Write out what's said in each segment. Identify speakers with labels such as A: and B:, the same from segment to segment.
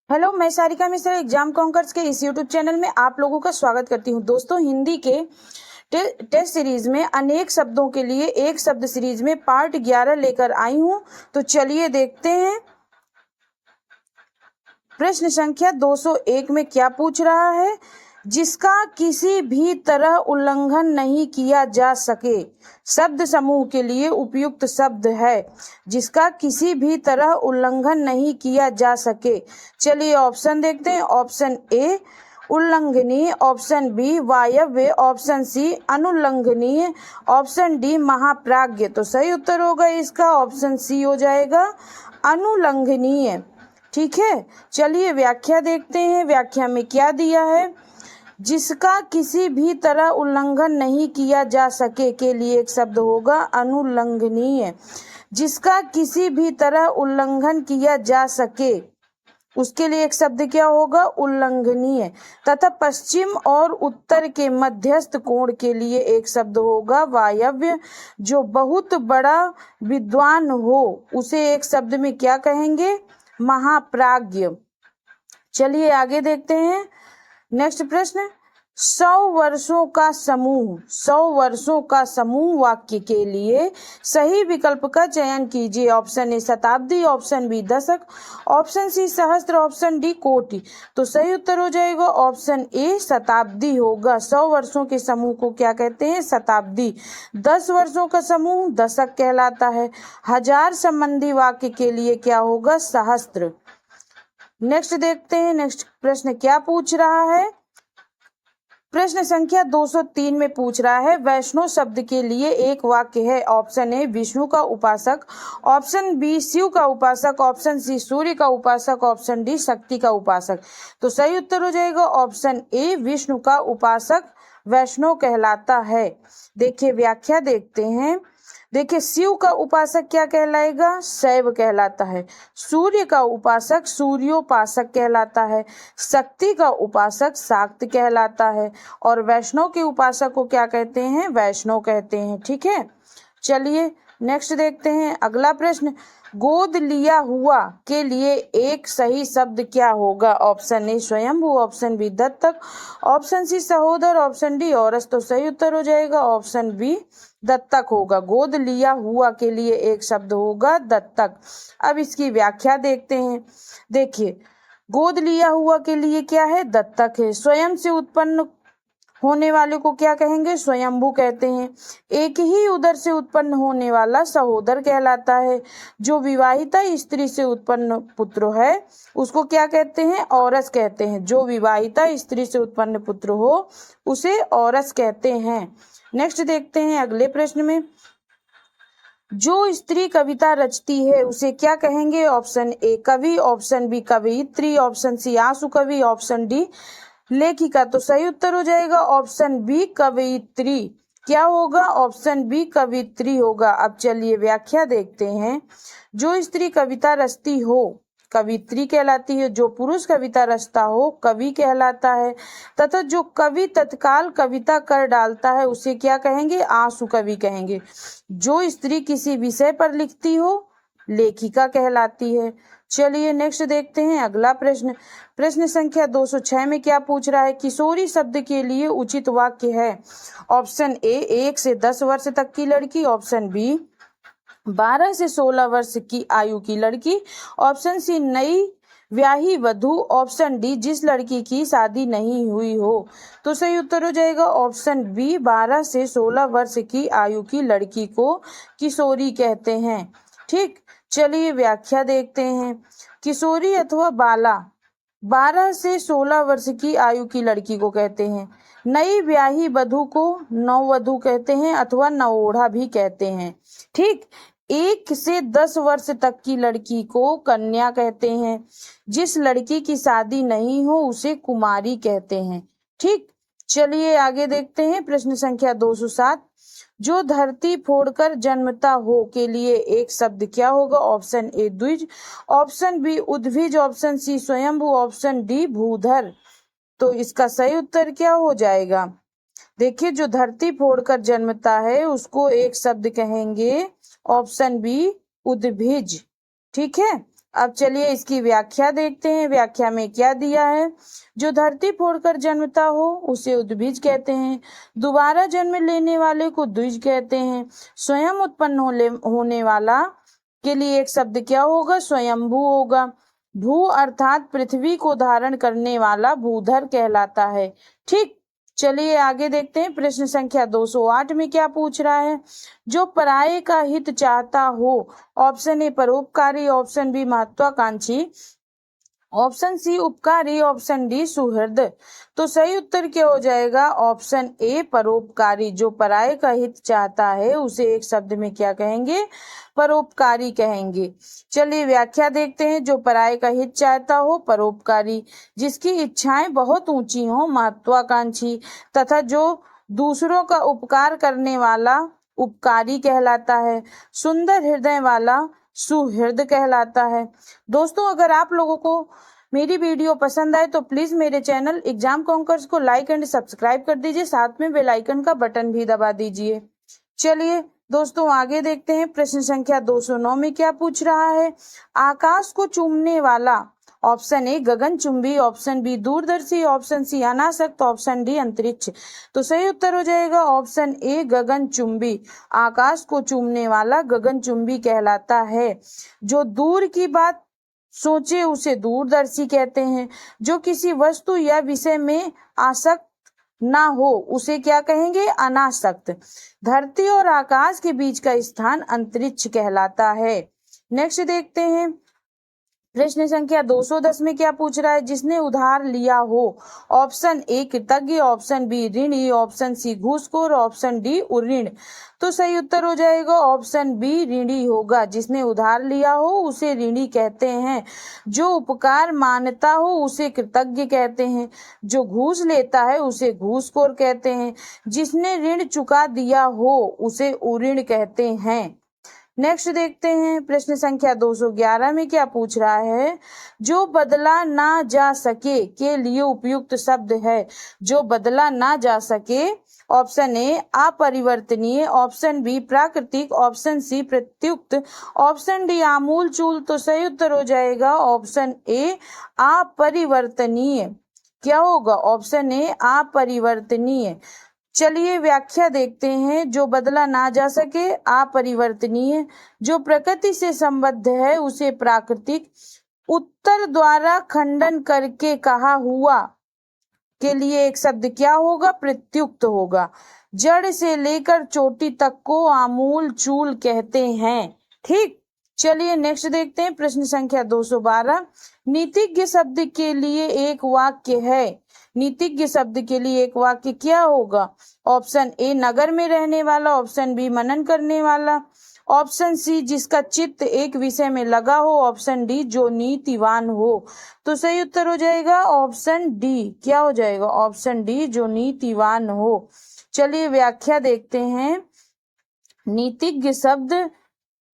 A: Hello, मैं Sarika Mishra exam conquers के इस यूट्यूब चैनल में आप लोगों का स्वागत करती हूं। दोस्तों, हिंदी के टेस्ट सीरीज में अनेक शब्दों के लिए एक शब्द सीरीज में पार्ट 11 लेकर आई हूं। तो चलिए देखते हैं प्रश्न संख्या 201 में क्या पूछ रहा है। जिसका किसी भी तरह उल्लंघन नहीं किया जा सके शब्द समूह के लिए उपयुक्त शब्द है। जिसका किसी भी तरह उल्लंघन नहीं किया जा सके। चलिए ऑप्शन देखते हैं। ऑप्शन ए उल्लंघनीय, ऑप्शन बी वायव्य, ऑप्शन सी अनुल्लंघनीय, ऑप्शन डी महाप्राज्य। तो सही उत्तर होगा इसका ऑप्शन सी हो जाएगा, अनुल्लंघनीय। ठीक है, चलिए व्याख्या देखते हैं। व्याख्या में क्या दिया है। जिसका किसी भी तरह उल्लंघन नहीं किया जा सके के लिए एक शब्द होगा अनुल्लंघनीय। जिसका किसी भी तरह उल्लंघन किया जा सके उसके लिए एक शब्द क्या होगा, उल्लंघनीय। तथा पश्चिम और उत्तर के मध्यस्थ कोण के लिए एक शब्द होगा वायव्य। जो बहुत बड़ा विद्वान हो उसे एक शब्द में क्या कहेंगे, महाप्राज्य। चलिए आगे देखते हैं। नेक्स्ट प्रश्न, 100 वर्षों का समूह। 100 वर्षों का समूह वाक्य के लिए सही विकल्प का चयन कीजिए। ऑप्शन ए शताब्दी, ऑप्शन बी दशक, ऑप्शन सी सहस्त्र, ऑप्शन डी कोटि। तो सही उत्तर हो जाएगा ऑप्शन ए शताब्दी होगा। 100 वर्षों के समूह को क्या कहते हैं, शताब्दी। 10 वर्षों का समूह दशक कहलाता है। 1000 संबंधी वाक्य के लिए क्या होगा, सहस्त्र। नेक्स्ट देखते हैं। नेक्स्ट प्रश्न क्या पूछ रहा है। प्रश्न संख्या 203 में पूछ रहा है वैष्णव शब्द के लिए एक वाक्य है। ऑप्शन ए विष्णु का उपासक, ऑप्शन बी शिव का उपासक, ऑप्शन सी सूर्य का उपासक, ऑप्शन डी शक्ति का उपासक। तो सही उत्तर हो जाएगा ऑप्शन ए विष्णु का उपासक वैष्णव कहलाता है। देखिए व्याख्या देखते हैं। देखिए शिव का उपासक क्या कहलाएगा, शैव कहलाता है। सूर्य का उपासक सूर्योपासक कहलाता है। शक्ति का उपासक शाक्त कहलाता है। और वैष्णव के उपासक को क्या कहते हैं, वैष्णव कहते हैं। ठीक है, चलिए नेक्स्ट देखते हैं। अगला प्रश्न, गोद लिया हुआ के लिए एक सही शब्द क्या होगा। ऑप्शन ए स्वयंभू, ऑप्शन बी दत्तक, ऑप्शन सी सहोदर, ऑप्शन डी औरस। तो सही उत्तर हो जाएगा ऑप्शन बी दत्तक होगा। गोद लिया हुआ के लिए एक शब्द होगा दत्तक। अब इसकी व्याख्या देखते हैं। देखिए गोद लिया हुआ के लिए क्या है, दत्तक है। स्वयं से उत्पन्न होने वाले को क्या कहेंगे, स्वयंभू कहते हैं। एक ही उदर से उत्पन्न होने वाला सहोदर कहलाता है। जो विवाहिता स्त्री से उत्पन्न पुत्र है उसको क्या कहते हैं, औरस कहते हैं। जो विवाहिता स्त्री से उत्पन्न पुत्र हो उसे औरस कहते हैं। नेक्स्ट देखते हैं अगले प्रश्न में। जो स्त्री कविता रचती है उसे क्या कहेंगे। ऑप्शन ए कवि, ऑप्शन बी कवयित्री, ऑप्शन सी आंसू कवि, ऑप्शन डी लेखिका। तो सही उत्तर हो जाएगा ऑप्शन बी कवयित्री। क्या होगा, ऑप्शन बी कवयित्री होगा। अब चलिए व्याख्या देखते हैं। जो स्त्री कविता रचती हो कवित्री कहलाती है। जो पुरुष कविता रचता हो कवि कहलाता है। तथा जो कवि तत्काल कविता कर डालता है उसे क्या कहेंगे, आंसू कवि कहेंगे। जो स्त्री किसी विषय पर लिखती हो लेखिका कहलाती है। चलिए नेक्स्ट देखते हैं अगला प्रश्न। प्रश्न संख्या 206 में क्या पूछ रहा है। किशोरी शब्द के लिए उचित वाक्य है। ऑप्शन ए 1 से 10 वर्ष तक की लड़की, ऑप्शन बी 12 से 16 वर्ष की आयु की लड़की, ऑप्शन सी नई ब्याही वधू, ऑप्शन डी जिस लड़की की शादी नहीं हुई हो। तो सही उत्तर हो जाएगा ऑप्शन बी 12 से 16 वर्ष की आयु की लड़की को किशोरी कहते हैं। ठीक, चलिए व्याख्या देखते हैं। किशोरी अथवा बाला 12 से 16 वर्ष की आयु की लड़की को कहते हैं। नई ब्याही वधू को नववधू कहते हैं अथवा नवोढ़ा भी कहते हैं। ठीक, 1 से 10 वर्ष तक की लड़की को कन्या कहते हैं। जिस लड़की की शादी नहीं हो उसे कुमारी कहते हैं। ठीक, चलिए आगे देखते हैं। प्रश्न संख्या 207, जो धरती फोड़कर जन्मता हो के लिए एक शब्द क्या होगा। ऑप्शन ए द्विज, ऑप्शन बी उद्भिज, ऑप्शन सी स्वयंभू, ऑप्शन डी भूधर। तो इसका सही उत्तर क्या हो जाएगा। देखिए जो धरती फोड़कर जन्मता है उसको एक शब्द कहेंगे ऑप्शन बी उद्भिज। ठीक है, अब चलिए इसकी व्याख्या देखते हैं। व्याख्या में क्या दिया है। जो धरती फोड़कर जन्मता हो उसे उद्भिज कहते हैं। दोबारा जन्म लेने वाले को द्विज कहते हैं। स्वयं उत्पन्न होने वाला के लिए एक शब्द क्या होगा, स्वयंभू होगा। भू अर्थात पृथ्वी को धारण करने वाला भूधर कहलाता है। ठीक, चलिए आगे देखते हैं। प्रश्न संख्या 208 में क्या पूछ रहा है। जो पराये का हित चाहता हो, ऑप्शन ए परोपकारी, ऑप्शन बी महत्वाकांक्षी, ऑप्शन सी उपकारी, ऑप्शन डी सुहृद। तो सही उत्तर क्या हो जाएगा, ऑप्शन ए परोपकारी। जो पराये का हित चाहता है उसे एक शब्द में क्या कहेंगे, परोपकारी कहेंगे। चलिए व्याख्या देखते हैं। जो पराये का हित चाहता हो परोपकारी, जिसकी इच्छाएं बहुत ऊंची हो महत्वाकांक्षी, तथा जो दूसरों का उपकार करने वाला उपकारी कहलाता है। सुंदर हृदय वाला सुहृद कहलाता है। दोस्तों, अगर आप लोगों को मेरी वीडियो पसंद आए तो प्लीज मेरे चैनल एग्जाम कॉन्कर्स को लाइक एंड सब्सक्राइब कर दीजिए, साथ में बेल आइकन का बटन भी दबा दीजिए। चलिए दोस्तों आगे देखते हैं। प्रश्न संख्या 209 में क्या पूछ रहा है। आकाश को चूमने वाला, ऑप्शन ए गगनचुंबी, ऑप्शन बी दूरदर्शी, ऑप्शन सी अनासक्त, ऑप्शन डी अंतरिक्ष। तो सही उत्तर हो जाएगा ऑप्शन ए गगनचुंबी। आकाश को चूमने वाला गगनचुंबी कहलाता है। जो दूर की बात सोचे उसे दूरदर्शी कहते हैं। जो किसी वस्तु या विषय में आसक्त ना हो उसे क्या कहेंगे, अनासक्त। धरती और आकाश के बीच का स्थान अंतरिक्ष कहलाता है। नेक्स्ट देखते हैं। प्रश्न संख्या 210 में क्या पूछ रहा है। जिसने उधार लिया हो, ऑप्शन ए कृतज्ञ, ऑप्शन बी ऋणी, ऑप्शन सी घूसखोर, ऑप्शन डी उऋण। तो सही उत्तर हो जाएगा ऑप्शन बी ऋणी होगा। जिसने उधार लिया हो उसे ऋणी कहते हैं। जो उपकार मानता हो उसे कृतज्ञ कहते हैं। जो घूस लेता है उसे घूसखोर कहते हैं। जिसने ऋण चुका दिया हो उसे उऋण कहते हैं। नेक्स्ट देखते हैं। प्रश्न संख्या 211 में क्या पूछ रहा है। जो बदला ना जा सके के लिए उपयुक्त शब्द है। जो बदला ना जा सके, ऑप्शन ए अपरिवर्तनीय, ऑप्शन बी प्राकृतिक, ऑप्शन सी प्रत्युक्त, ऑप्शन डी आमूल चूल। तो सही उत्तर हो जाएगा ऑप्शन ए अपरिवर्तनीय। क्या होगा, ऑप्शन ए अपरिवर्तनीय। चलिए व्याख्या देखते हैं। जो बदला ना जा सके अपरिवर्तनीय, जो प्रकृति से संबद्ध है उसे प्राकृतिक, उत्तर द्वारा खंडन करके कहा हुआ के लिए एक शब्द क्या होगा, प्रत्युक्त होगा। जड़ से लेकर चोटी तक को आमूल चूल कहते हैं। ठीक, चलिए नेक्स्ट देखते हैं। प्रश्न संख्या 212। नीतिज्ञ शब्द के लिए एक वाक्य है। नीतिज्ञ शब्द के लिए एक वाक्य क्या होगा, ऑप्शन ए नगर में रहने वाला, ऑप्शन बी मनन करने वाला, ऑप्शन सी जिसका चित्त एक विषय में लगा हो, ऑप्शन डी जो नीतिवान हो। तो सही उत्तर हो जाएगा ऑप्शन डी। क्या हो जाएगा, ऑप्शन डी जो नीतिवान हो। चलिए व्याख्या देखते हैं। नीतिज्ञ शब्द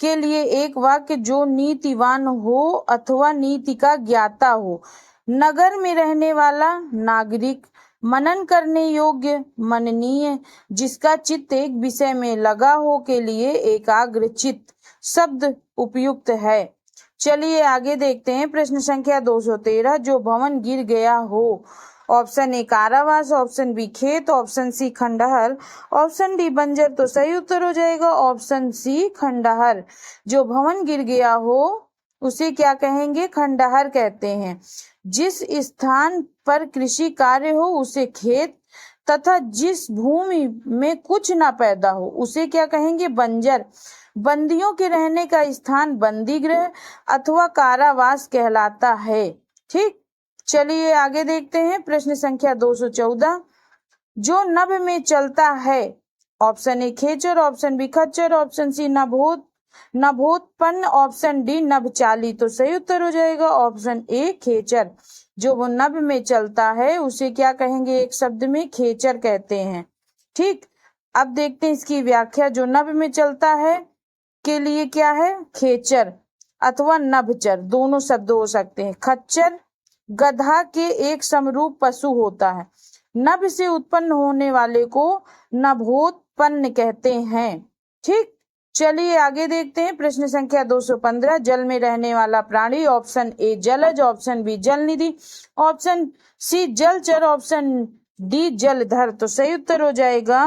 A: के लिए एक वाक्य जो नीतिवान हो अथवा नीति का ज्ञाता हो। नगर में रहने वाला नागरिक, मनन करने योग्य मननीय, जिसका चित्त एक विषय में लगा हो के लिए एकाग्र चित्त शब्द उपयुक्त है। चलिए आगे देखते हैं। प्रश्न संख्या 213। जो भवन गिर गया हो, ऑप्शन ए कारावास, ऑप्शन बी खेत, ऑप्शन सी खंडहर, ऑप्शन डी बंजर। तो सही उत्तर हो जाएगा ऑप्शन सी खंडहर। जो भवन गिर गया हो उसे क्या कहेंगे, खंडहर कहते हैं। जिस स्थान पर कृषि कार्य हो उसे खेत, तथा जिस भूमि में कुछ न पैदा हो उसे क्या कहेंगे, बंजर। बंदियों के रहने का स्थान बंदी गृह अथवा कारावास कहलाता है। ठीक, चलिए आगे देखते हैं। प्रश्न संख्या 214। जो नभ में चलता है, ऑप्शन ए खेचर, ऑप्शन बी खच्चर, ऑप्शन सी नभोत्पन्न, ऑप्शन डी नभचाली। तो सही उत्तर हो जाएगा ऑप्शन ए खेचर। जो वो नभ में चलता है उसे क्या कहेंगे, एक शब्द में खेचर कहते हैं। ठीक, अब देखते हैं इसकी व्याख्या। जो नभ में चलता है के लिए क्या है, खेचर अथवा नभचर, दोनों शब्द हो सकते हैं। खच्चर गधा के एक समरूप पशु होता है। नभ से उत्पन्न होने वाले को नभोत्पन्न कहते हैं। ठीक, चलिए आगे देखते हैं प्रश्न संख्या 215। जल में रहने वाला प्राणी, ऑप्शन ए जलज, ऑप्शन बी जलनिधि, ऑप्शन सी जलचर, ऑप्शन डी जलधर। तो सही उत्तर हो जाएगा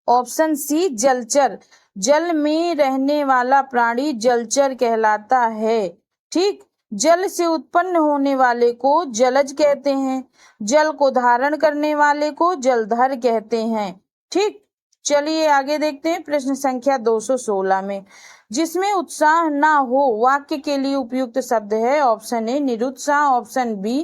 A: ऑप्शन सी जलचर। जल में रहने वाला प्राणी जलचर कहलाता है। ठीक, जल से उत्पन्न होने वाले को जलज कहते हैं, जल को धारण करने वाले को जलधर कहते हैं। ठीक, चलिए आगे देखते हैं प्रश्न संख्या 216 में। जिसमें उत्साह ना हो वाक्य के लिए उपयुक्त शब्द है। ऑप्शन ए निरुत्साह, ऑप्शन बी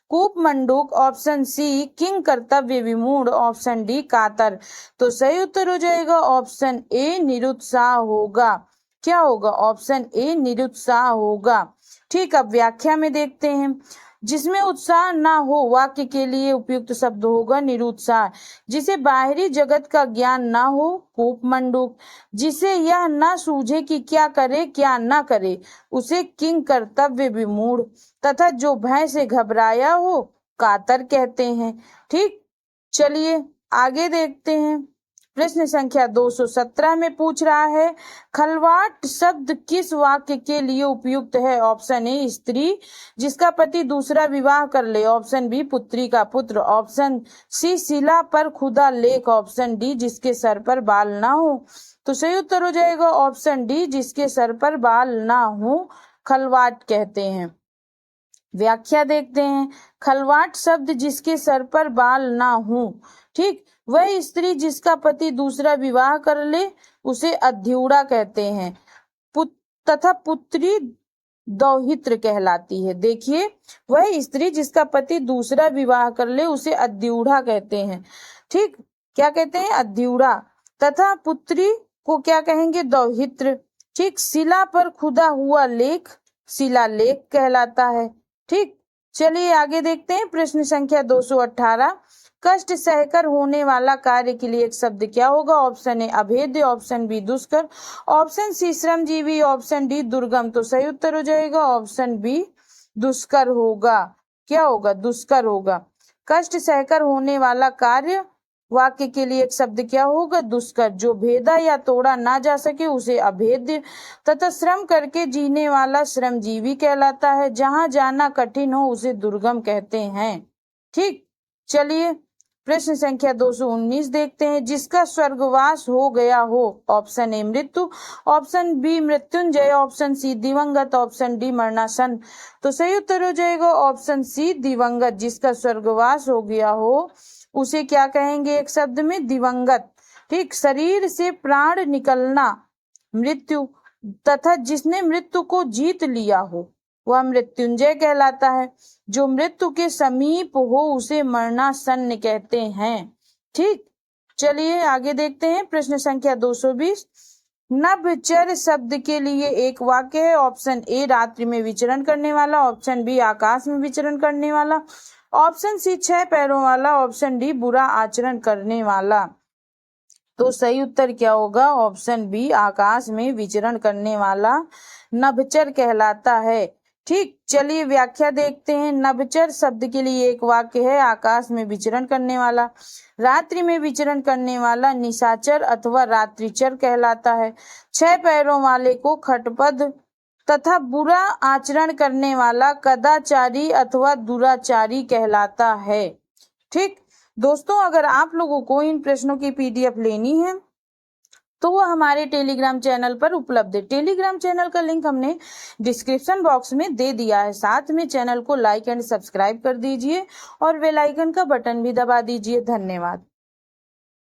A: कूप मंडूक, ऑप्शन सी किंग कर्तव्य विमूढ़, ऑप्शन डी कातर। तो सही उत्तर हो जाएगा ऑप्शन ए निरुत्साह होगा। क्या होगा? ऑप्शन ए निरुत्साह होगा। ठीक, अब व्याख्या में देखते हैं। जिसमें उत्साह ना हो वाक्य के लिए उपयुक्त शब्द होगा निरुत्साह। जिसे बाहरी जगत का ज्ञान ना हो कूप मंडूक। जिसे यह ना सूझे कि क्या करे क्या ना करे उसे किंग कर्तव्य विमूढ़। तथा जो भय से घबराया हो कातर कहते हैं। ठीक, चलिए आगे देखते हैं। प्रश्न संख्या 217 में पूछ रहा है खलवाट शब्द किस वाक्य के लिए उपयुक्त है। ऑप्शन ए स्त्री जिसका पति दूसरा विवाह कर ले, ऑप्शन बी पुत्री का पुत्र, ऑप्शन सी शिला पर खुदा लेख, ऑप्शन डी जिसके सर पर बाल ना हो। तो सही उत्तर हो जाएगा ऑप्शन डी जिसके सर पर बाल ना हो खलवाट कहते हैं। व्याख्या देखते हैं। खलवाट शब्द जिसके सर पर बाल ना हो, ठीक, वह स्त्री जिसका पति दूसरा विवाह कर ले उसे अध्यूढ़ा कहते हैं। तथा पुत्री दौहित्र कहलाती है। देखिए, वह स्त्री जिसका पति दूसरा विवाह कर ले उसे अध्यूढ़ा कहते हैं। ठीक, क्या कहते हैं? अध्यूढ़ा। तथा पुत्री को क्या कहेंगे? दौहित्र। ठीक, शिला पर खुदा हुआ लेख शिलालेख कहलाता है। ठीक, चलिए आगे देखते हैं प्रश्न संख्या 218। कष्ट सहकर होने वाला कार्य के लिए एक शब्द क्या होगा। ऑप्शन ए अभेद्य, ऑप्शन बी दुष्कर, ऑप्शन सी श्रमजीवी, ऑप्शन डी दुर्गम। तो सही उत्तर हो जाएगा ऑप्शन बी दुष्कर होगा। क्या होगा? दुष्कर होगा। कष्ट सहकर होने वाला कार्य वाक्य के लिए एक शब्द क्या होगा? दुष्कर। जो भेदा या तोड़ा ना जा सके उसे अभेद्य। तथा श्रम करके जीने वाला श्रमजीवी कहलाता है। जहां जाना कठिन हो उसे दुर्गम कहते हैं। ठीक, चलिए प्रश्न संख्या 219 देखते हैं। जिसका स्वर्गवास हो गया हो। ऑप्शन ए मृत्यु, ऑप्शन बी मृत्युंजय, ऑप्शन सी दिवंगत, ऑप्शन डी मरणासन। तो सही उत्तर हो जाएगा ऑप्शन सी दिवंगत। जिसका स्वर्गवास हो गया हो उसे क्या कहेंगे एक शब्द में? दिवंगत। ठीक, शरीर से प्राण निकलना मृत्यु। तथा जिसने मृत्यु को जीत लिया हो वह मृत्युंजय कहलाता है। जो मृत्यु के समीप हो उसे मरणासन्न कहते हैं। ठीक, चलिए आगे देखते हैं प्रश्न संख्या 220। नभचर शब्द के लिए एक वाक्य है। ऑप्शन ए रात्रि में विचरण करने वाला, ऑप्शन बी आकाश में विचरण करने वाला, ऑप्शन सी 6 पैरों वाला, ऑप्शन डी बुरा आचरण करने वाला। तो सही उत्तर क्या होगा? ऑप्शन बी आकाश में विचरण करने वाला नभचर कहलाता है। ठीक, चलिए व्याख्या देखते हैं। नभचर शब्द के लिए एक वाक्य है। आकाश में विचरण करने वाला, रात्रि में विचरण करने वाला निशाचर अथवा रात्रिचर कहलाता है। 6 पैरों वाले को खटपद तथा बुरा आचरण करने वाला कदाचारी अथवा दुराचारी कहलाता है। ठीक दोस्तों, अगर आप लोगों को इन प्रश्नों की PDF लेनी है तो वो हमारे टेलीग्राम चैनल पर उपलब्ध है। टेलीग्राम चैनल का लिंक हमने डिस्क्रिप्शन बॉक्स में दे दिया है। साथ में चैनल को लाइक एंड सब्सक्राइब कर दीजिए और बेल आइकन का बटन भी दबा दीजिए। धन्यवाद।